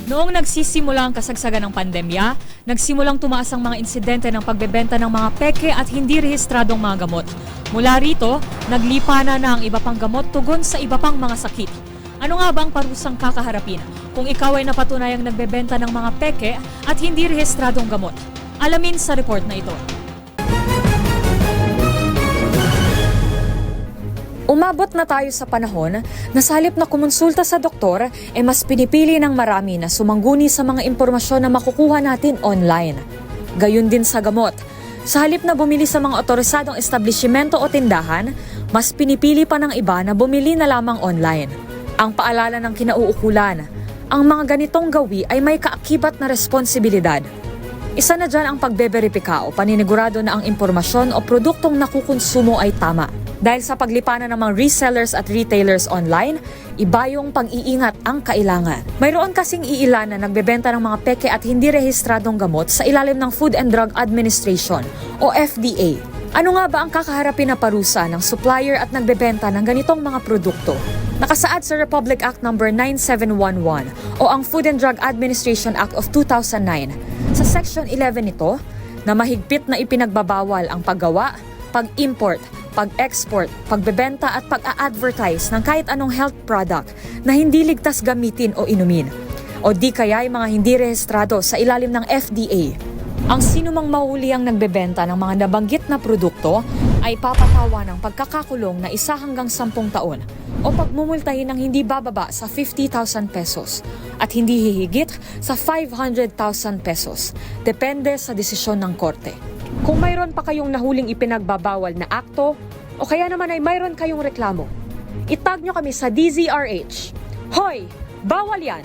Noong nagsisimula ang kasagsagan ng pandemya, nagsimulang tumaas ang mga insidente ng pagbebenta ng mga peke at hindi rehistradong mga gamot. Mula rito, naglipana na ang iba pang gamot tugon sa iba pang mga sakit. Ano nga ba ang parusang kakaharapin kung ikaw ay napatunayang nagbebenta ng mga peke at hindi rehistradong gamot? Alamin sa report na ito. Umabot na tayo sa panahon na sa halip na kumonsulta sa doktor, mas pinipili ng marami na sumangguni sa mga impormasyon na makukuha natin online. Gayun din sa gamot. Sa halip na bumili sa mga otorisadong establishmento o tindahan, mas pinipili pa ng iba na bumili na lamang online. Ang paalala ng kinauukulan, ang mga ganitong gawi ay may kaakibat na responsibilidad. Isa na dyan ang pagbeberipika o paninigurado na ang impormasyon o produktong nakukonsumo ay tama. Dahil sa paglipanan ng mga resellers at retailers online, iba yung pag-iingat ang kailangan. Mayroon kasing iilan na nagbebenta ng mga peke at hindi rehistradong gamot sa ilalim ng Food and Drug Administration o FDA. Ano nga ba ang kakaharapin na parusa ng supplier at nagbebenta ng ganitong mga produkto? Nakasaad sa Republic Act No. 9711 o ang Food and Drug Administration Act of 2009. Sa Section 11 nito, na mahigpit na ipinagbabawal ang paggawa, pag-import, pag-export, pagbebenta at pag-a-advertise ng kahit anong health product na hindi ligtas gamitin o inumin, o di kaya ay mga hindi rehistrado sa ilalim ng FDA. Ang sinumang mahuli ang nagbebenta ng mga nabanggit na produkto ay papatawa ng pagkakakulong na 1 hanggang 10 taon o pagmumultahin ng hindi bababa sa 50,000 pesos at hindi hihigit sa 500,000 pesos, depende sa desisyon ng korte. Kung mayroon pa kayong nahuling ipinagbabawal na akto o kaya naman ay mayroon kayong reklamo, itag nyo kami sa DZRH. Hoy! Bawal yan!